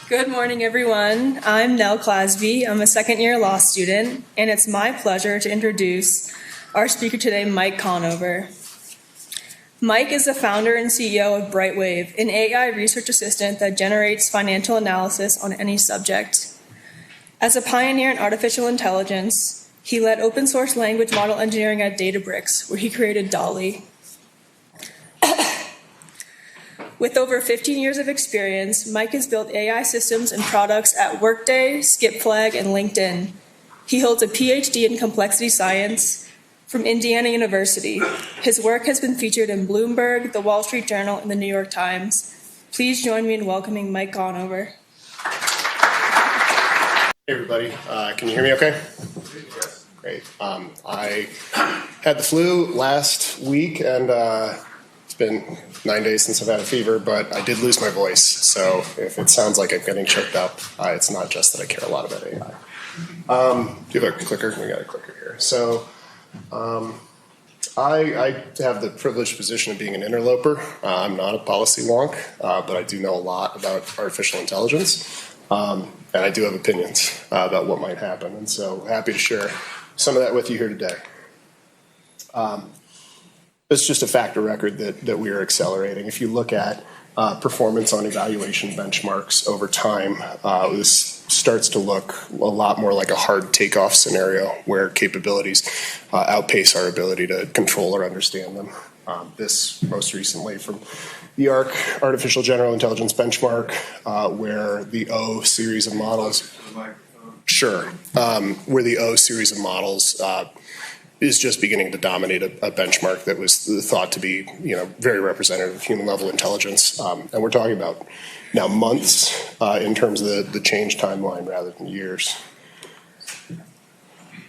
Good morning, everyone. I'm Nell Clasby. I'm a second-year law student, and it's my pleasure to introduce our speaker today, Mike Conover. Mike is the founder and CEO of Brightwave, an AI research assistant that generates financial analysis on any subject. As a pioneer in artificial intelligence, he led open-source language model engineering at Databricks, where he created DALL-E. With over 15 years of experience, Mike has built AI systems and products at Workday, Skipflag, and LinkedIn. He holds a PhD in complexity science from Indiana University. His work has been featured in Bloomberg, The Wall Street Journal, and The New York Times. Please join me in welcoming Mike Conover. Hey everybody, can you hear me okay? Great. I had the flu last week and it's been 9 days since I've had a fever, but I did lose my voice. So if it sounds like I'm getting choked up, it's not just that I care a lot about AI. Do you have a clicker? We got a clicker here. So I have the privileged position of being an interloper. I'm not a policy wonk, but I do know a lot about artificial intelligence. And I do have opinions about what might happen. And so happy to share some of that with you here today. It's just a fact of record that we are accelerating. If you look at performance on evaluation benchmarks over time, this starts to look a lot more like a hard takeoff scenario where capabilities outpace our ability to control or understand them. This most recently from the ARC Artificial General Intelligence Benchmark, where the O series of models, where the O series of models is just beginning to dominate a benchmark that was thought to be, very representative of human level intelligence. And we're talking about now months in terms of the change timeline rather than years.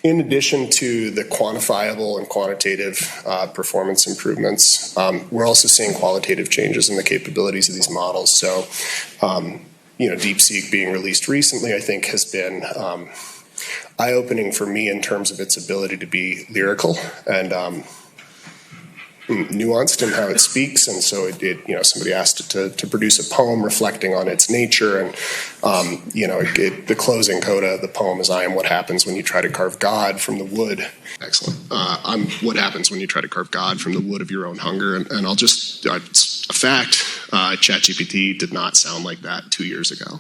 In addition to the quantifiable and quantitative performance improvements, we're also seeing qualitative changes in the capabilities of these models. So, DeepSeek being released recently, I think has been eye-opening for me in terms of its ability to be lyrical and nuanced in how it speaks. And so somebody asked it to produce a poem reflecting on its nature. And, the closing coda of the poem is, I am what happens when you try to carve God from the wood. Excellent. I'm what happens when you try to carve God from the wood of your own hunger. And I'll just, it's a fact, ChatGPT did not sound like that 2 years ago.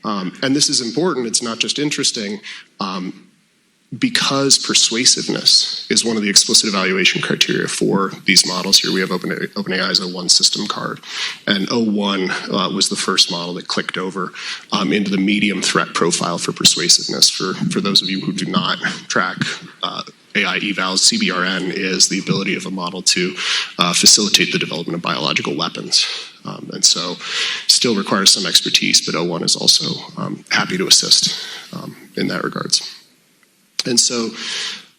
And this is important, it's not just interesting, because persuasiveness is one of the explicit evaluation criteria for these models. Here we have OpenAI's O1 system card. And O1 was the first model that clicked over into the medium threat profile for persuasiveness. For those of you who do not track AI evals, CBRN is the ability of a model to facilitate the development of biological weapons. And so still requires some expertise, but O1 is also happy to assist in that regards. And so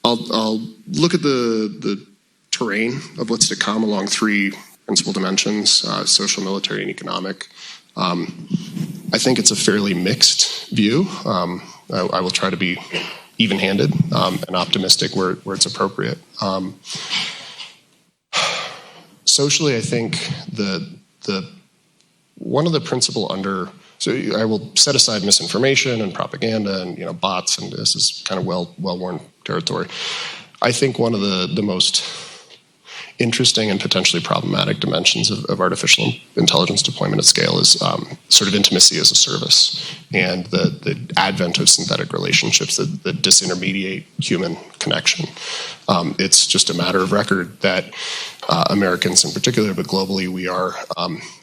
I'll look at the terrain of what's to come along three principal dimensions, social, military, and economic. I think it's a fairly mixed view. I will try to be even-handed and optimistic where it's appropriate. Socially, I think one of the principal so I will set aside misinformation and propaganda and bots, and this is kind of well-worn territory. I think one of the most interesting and potentially problematic dimensions of artificial intelligence deployment at scale is sort of intimacy as a service and the advent of synthetic relationships that disintermediate human connection. It's just a matter of record that Americans in particular, but globally, we are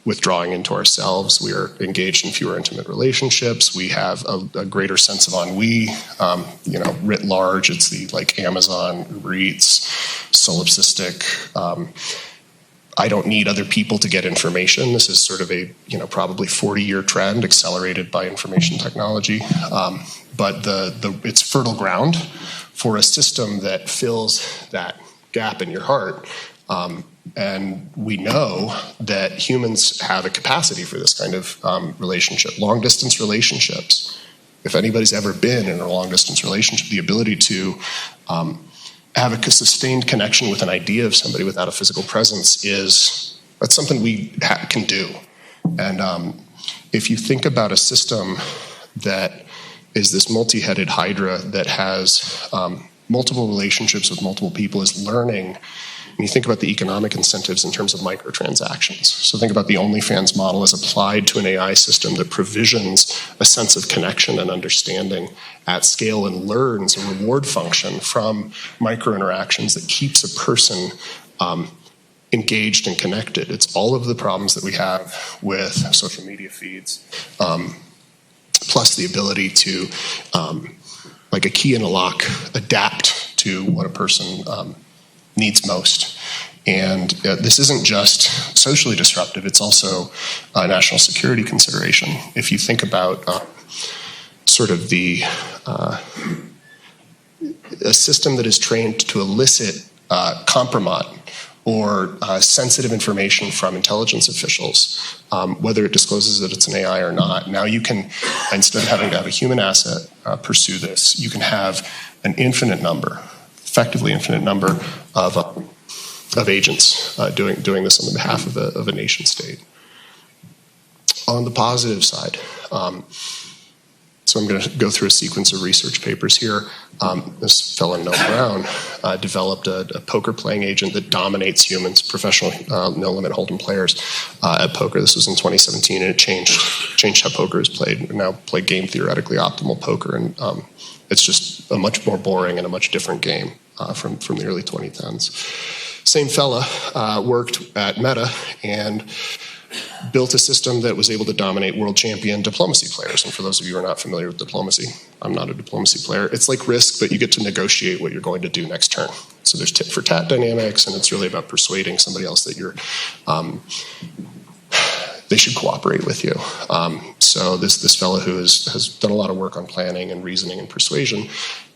withdrawing into ourselves. We are engaged in fewer intimate relationships. We have a greater sense of ennui, writ large. It's the Amazon, Uber Eats, solipsistic. I don't need other people to get information. This is sort of a probably 40-year trend accelerated by information technology. But it's fertile ground for a system that fills that gap in your heart. And we know that humans have a capacity for this kind of relationship, long-distance relationships. If anybody's ever been in a long-distance relationship, the ability to have a sustained connection with an idea of somebody without a physical presence that's something we can do. And if you think about a system that is this multi-headed hydra that has multiple relationships with multiple people, is learning. And you think about the economic incentives in terms of microtransactions. So think about the OnlyFans model as applied to an AI system that provisions a sense of connection and understanding at scale and learns a reward function from microinteractions that keeps a person engaged and connected. It's all of the problems that we have with social media feeds, plus the ability to, like a key in a lock, adapt to what a person needs most. And this isn't just socially disruptive, it's also a national security consideration. If you think about sort of a system that is trained to elicit compromise or sensitive information from intelligence officials, whether it discloses that it's an AI or not, now you can, instead of having to have a human asset pursue this, you can have an effectively infinite number of agents doing this on the behalf of a nation state. On the positive side, so I'm going to go through a sequence of research papers here. This fellow, Noel Brown, developed a poker playing agent that dominates humans, professional no-limit hold'em players at poker. This was in 2017, and it changed how poker is played. We now play game theoretically optimal poker, and it's just a much more boring and a much different game from the early 2010s. Same fella worked at Meta and built a system that was able to dominate world champion diplomacy players. And for those of you who are not familiar with diplomacy, I'm not a diplomacy player. It's like Risk, but you get to negotiate what you're going to do next turn. So there's tit for tat dynamics, and it's really about persuading somebody else that they should cooperate with you. So this fellow who has done a lot of work on planning and reasoning and persuasion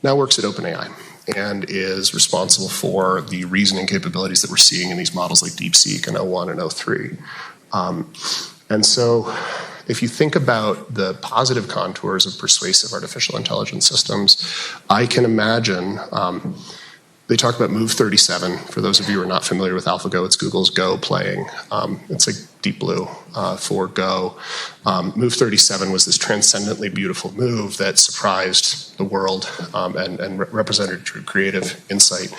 now works at OpenAI and is responsible for the reasoning capabilities that we're seeing in these models like DeepSeek and O1 and O3. And so if you think about the positive contours of persuasive artificial intelligence systems, I can imagine, they talk about Move 37. For those of you who are not familiar with AlphaGo, it's Google's Go playing. It's like Deep Blue for Go. Move 37 was this transcendently beautiful move that surprised the world and represented true creative insight.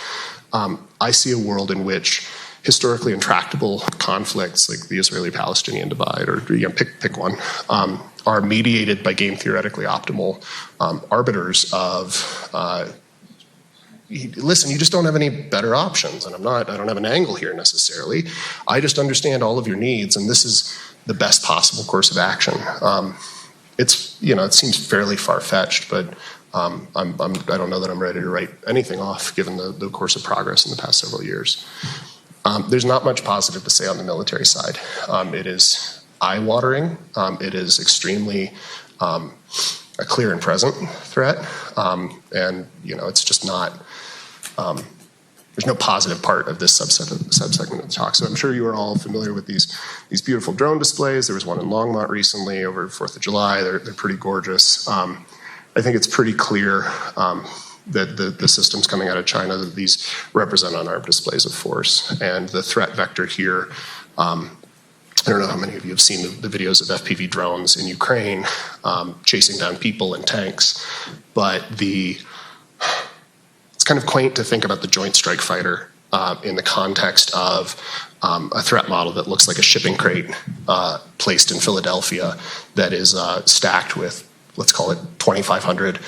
I see a world in which historically intractable conflicts like the Israeli-Palestinian divide, or pick one, are mediated by game theoretically optimal arbiters of listen, you just don't have any better options, and I don't have an angle here necessarily. I just understand all of your needs, and this is the best possible course of action. It seems fairly far-fetched, but I don't know that I'm ready to write anything off given the course of progress in the past several years. There's not much positive to say on the military side. It is eye-watering. It is extremely a clear and present threat, and it's just not. There's no positive part of this subsegment of the talk. So I'm sure you are all familiar with these beautiful drone displays. There was one in Longmont recently over 4th of July. They're pretty gorgeous. I think it's pretty clear that the systems coming out of China, that these represent unarmed displays of force. And the threat vector here, I don't know how many of you have seen the videos of FPV drones in Ukraine chasing down people and tanks, but it's kind of quaint to think about the Joint Strike Fighter in the context of a threat model that looks like a shipping crate placed in Philadelphia that is stacked with, let's call it 2,500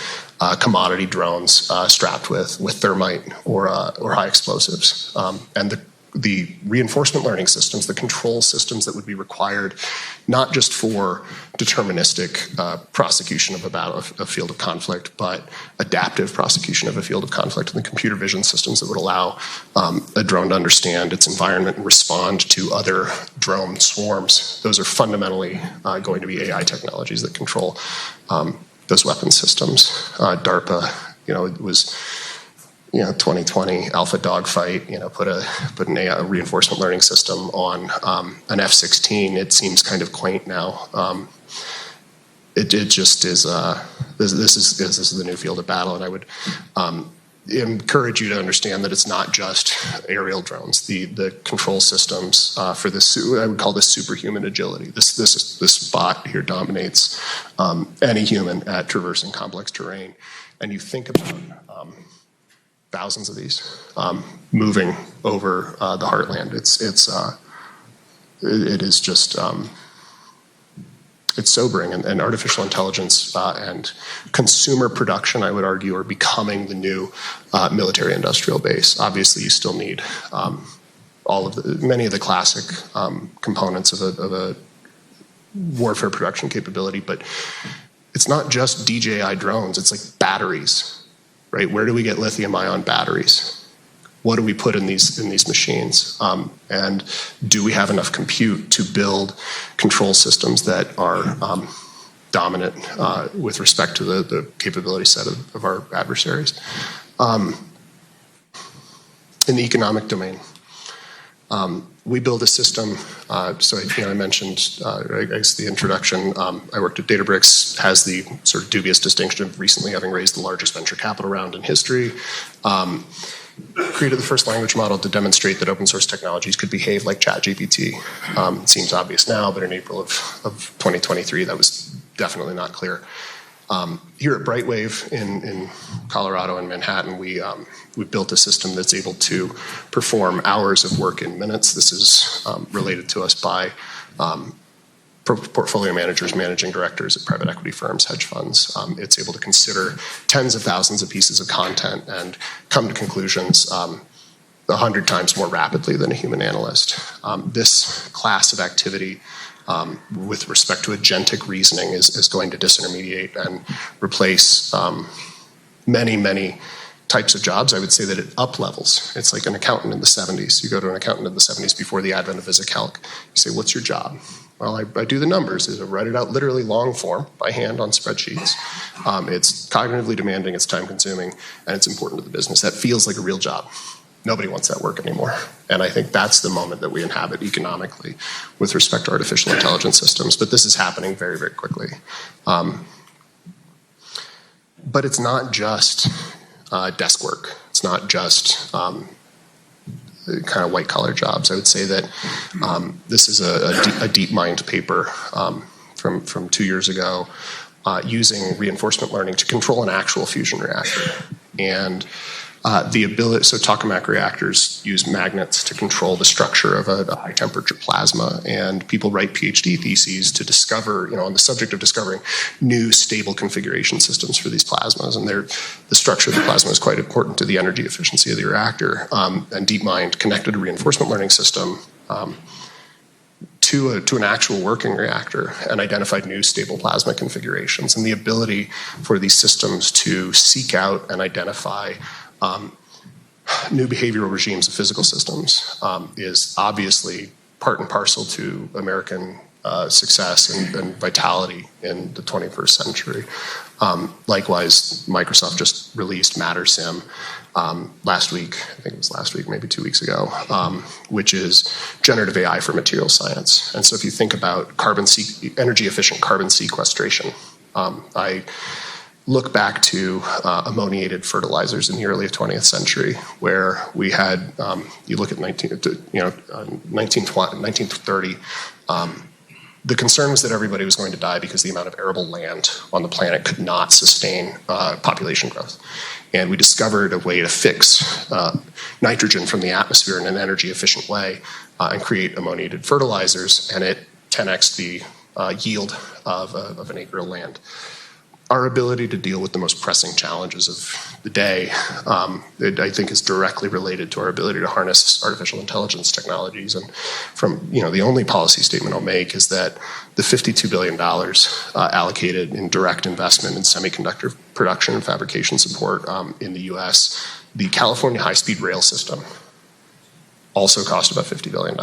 commodity drones strapped with thermite or high explosives. And the reinforcement learning systems, the control systems that would be required, not just for deterministic prosecution of a field of conflict, but adaptive prosecution of a field of conflict, and the computer vision systems that would allow a drone to understand its environment and respond to other drone swarms. Those are fundamentally going to be AI technologies that control those weapon systems. DARPA, it was 2020 alpha dogfight, put an AI reinforcement learning system on an F-16. It seems kind of quaint now. It just is. This is the new field of battle, and I would encourage you to understand that it's not just aerial drones. The control systems for this, I would call this superhuman agility. This bot here dominates any human at traversing complex terrain. And you think about thousands of these moving over the heartland. It is just it's sobering, and artificial intelligence and consumer production, I would argue, are becoming the new military industrial base. Obviously, you still need many of the classic components of a warfare production capability, but it's not just DJI drones, it's like batteries, right? Where do we get lithium-ion batteries? What do we put in these machines? And do we have enough compute to build control systems that are dominant with respect to the capability set of our adversaries? In the economic domain, we build a system. So I mentioned, I guess the introduction. I worked at Databricks, has the sort of dubious distinction of recently having raised the largest venture capital round in history. Created the first language model to demonstrate that open source technologies could behave like ChatGPT. It seems obvious now, but in April of 2023, that was definitely not clear. Here at Brightwave in Colorado and Manhattan, we built a system that's able to perform hours of work in minutes. This is related to us by portfolio managers, managing directors at private equity firms, hedge funds. It's able to consider tens of thousands of pieces of content and come to conclusions 100 times more rapidly than a human analyst. This class of activity with respect to agentic reasoning is going to disintermediate and replace many types of jobs. I would say that it up levels. It's like an accountant in the 70s. You go to an accountant in the 70s before the advent of VisiCalc. You say, what's your job? Well, I do the numbers. I write it out literally long form by hand on spreadsheets. It's cognitively demanding, it's time consuming, and it's important to the business. That feels like a real job. Nobody wants that work anymore. And I think that's the moment that we inhabit economically with respect to artificial intelligence systems. But this is happening very, very quickly. But it's not just desk work. It's not just kind of white collar jobs. I would say that this is a DeepMind paper from 2 years ago using reinforcement learning to control an actual fusion reactor. And the ability, so tokamak reactors use magnets to control the structure of a high temperature plasma, and people write PhD theses to discover, on the subject of discovering new stable configuration systems for these plasmas, and the structure of the plasma is quite important to the energy efficiency of the reactor. And DeepMind connected a reinforcement learning system to an actual working reactor and identified new stable plasma configurations, and the ability for these systems to seek out and identify new behavioral regimes of physical systems is obviously part and parcel to American success and vitality in the 21st century. Likewise, Microsoft just released MatterSim last week, I think it was last week, maybe 2 weeks ago, which is generative AI for material science. And so if you think about energy efficient carbon sequestration, I look back to ammoniated fertilizers in the early 20th century, where we had, you look at 1930, the concern was that everybody was going to die because the amount of arable land on the planet could not sustain population growth. And we discovered a way to fix nitrogen from the atmosphere in an energy efficient way and create ammoniated fertilizers, and it 10x the yield of an acre of land. Our ability to deal with the most pressing challenges of the day, I think, is directly related to our ability to harness artificial intelligence technologies. And from, the only policy statement I'll make is that the $52 billion allocated in direct investment in semiconductor production and fabrication support in the US, the California high-speed rail system also cost about $50 billion.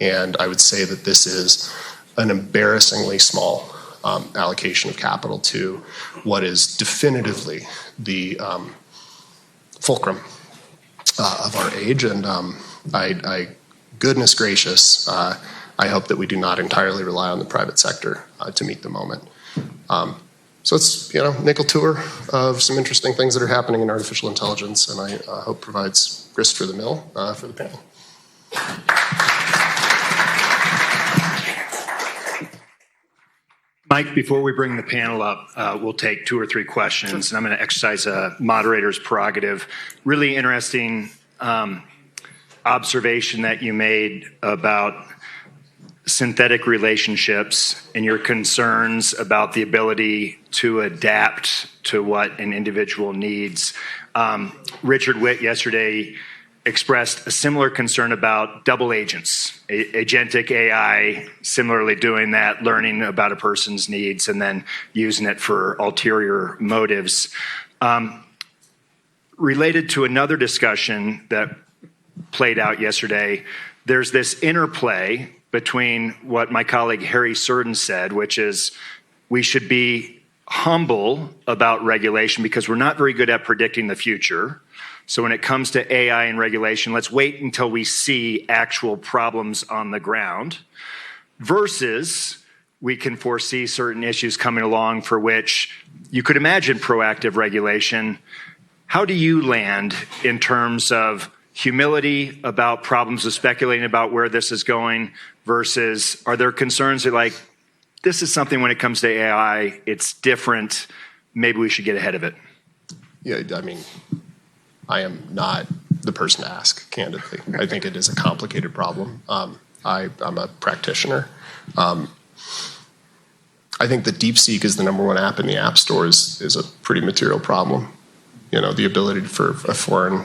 And I would say that this is an embarrassingly small allocation of capital to what is definitively the fulcrum of our age. And I goodness gracious, I hope that we do not entirely rely on the private sector to meet the moment. So it's, nickel tour of some interesting things that are happening in artificial intelligence, and I hope provides grist for the mill for the panel. Mike, before we bring the panel up, we'll take 2 or 3 questions, and I'm going to exercise a moderator's prerogative. Really interesting observation that you made about synthetic relationships and your concerns about the ability to adapt to what an individual needs. Richard Witt yesterday expressed a similar concern about double agents, agentic AI similarly doing that, learning about a person's needs and then using it for ulterior motives. Related to another discussion that played out yesterday, there's this interplay between what my colleague Harry Surden said, which is we should be humble about regulation because we're not very good at predicting the future. So when it comes to AI and regulation, let's wait until we see actual problems on the ground, versus we can foresee certain issues coming along for which you could imagine proactive regulation. How do you land in terms of humility about problems of speculating about where this is going versus are there concerns that like, this is something when it comes to AI, it's different, maybe we should get ahead of it? Yeah, I mean, I am not the person to ask, candidly. I think it is a complicated problem. I'm a practitioner. I think that DeepSeek is the #1 app in the app stores is a pretty material problem. The ability for a foreign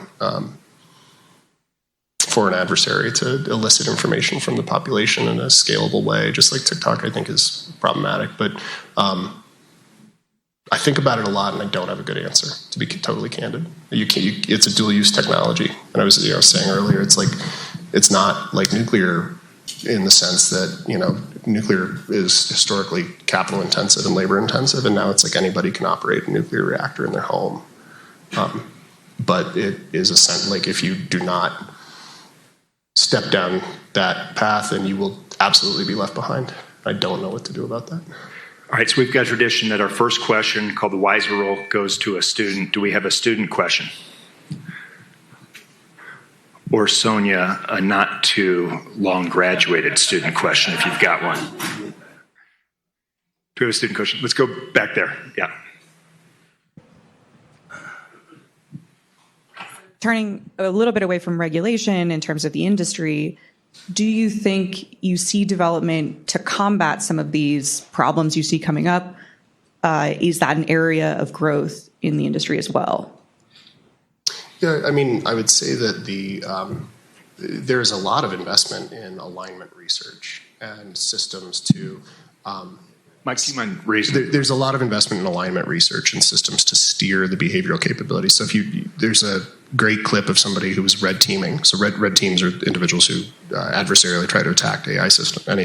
adversary to elicit information from the population in a scalable way, just like TikTok, I think is problematic. But I think about it a lot, and I don't have a good answer, to be totally candid. It's a dual-use technology. And I was saying earlier, it's not like nuclear in the sense that, nuclear is historically capital-intensive and labor-intensive, and now it's like anybody can operate a nuclear reactor in their home. But it is like if you do not step down that path, then you will absolutely be left behind. I don't know what to do about that. All right, so we've got a tradition that our first question, called the Wiser Roll, goes to a student. Do we have a student question? Or Sonia, a not too long graduated student question, if you've got one. Do we have a student question? Let's go back there. Yeah. Turning a little bit away from regulation in terms of the industry, do you think you see development to combat some of these problems you see coming up? Is that an area of growth in the industry as well? Yeah, I mean, I would say that there's a lot of investment in alignment research and systems to Mike, do you mind raising? There's a lot of investment in alignment research and systems to steer the behavioral capabilities. So there's a great clip of somebody who was red teaming. So red teams are individuals who adversarially try to attack any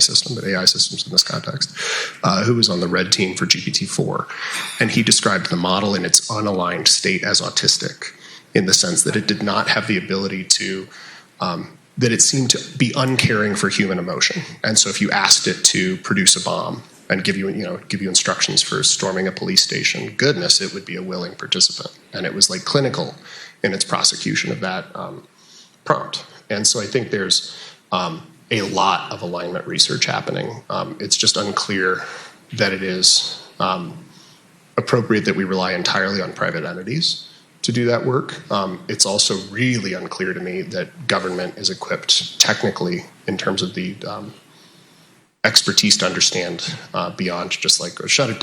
system, but AI systems in this context, who was on the red team for GPT-4. And he described the model in its unaligned state as autistic, in the sense that it did not have the ability to, that it seemed to be uncaring for human emotion. And so if you asked it to produce a bomb, and give you instructions for storming a police station, goodness, it would be a willing participant. And it was like clinical in its prosecution of that prompt. And so I think there's a lot of alignment research happening. It's just unclear that it is appropriate that we rely entirely on private entities to do that work. It's also really unclear to me that government is equipped technically in terms of the expertise to understand beyond just like shut it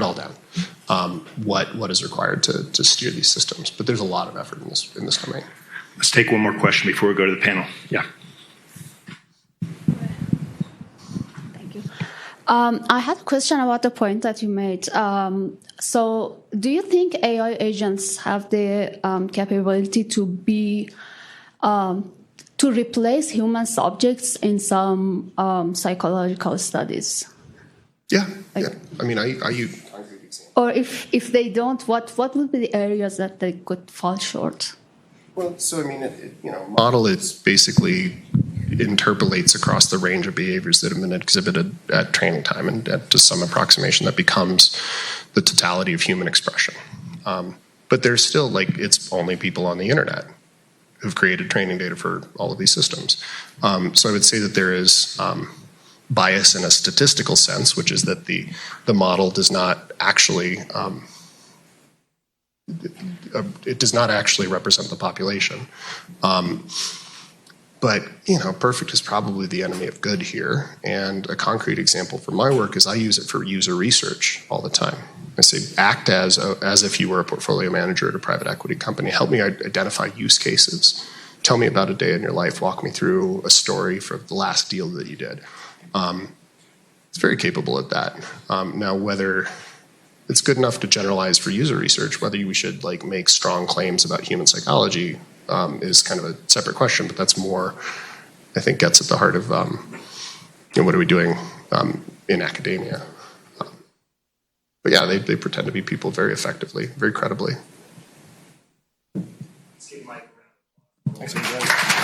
all down. What is required to steer these systems? But there's a lot of effort in this domain. Let's take one more question before we go to the panel. Yeah. Thank you. I had a question about the point that you made. So, do you think AI agents have the capability to be to replace human subjects in some psychological studies? Yeah. I mean, are you? Or if they don't, what would be the areas that they could fall short? Well, so I mean, model is basically interpolates across the range of behaviors that have been exhibited at training time, and to some approximation that becomes the totality of human expression. But there's still, like, it's only people on the internet who've created training data for all of these systems. So I would say that there is bias in a statistical sense, which is that the model does not actually it does not actually represent the population. But, you know, perfect is probably the enemy of good here. And a concrete example for my work is I use it for user research all the time. I say, act as if you were a portfolio manager at a private equity company. Help me identify use cases. Tell me about a day in your life. Walk me through a story for the last deal that you did. It's very capable at that. Now, whether it's good enough to generalize for user research, whether we should like make strong claims about human psychology is kind of a separate question, but that's more, I think, gets at the heart of what are we doing in academia. But yeah, they pretend to be people very effectively, very credibly. Let's give Mike a round of applause.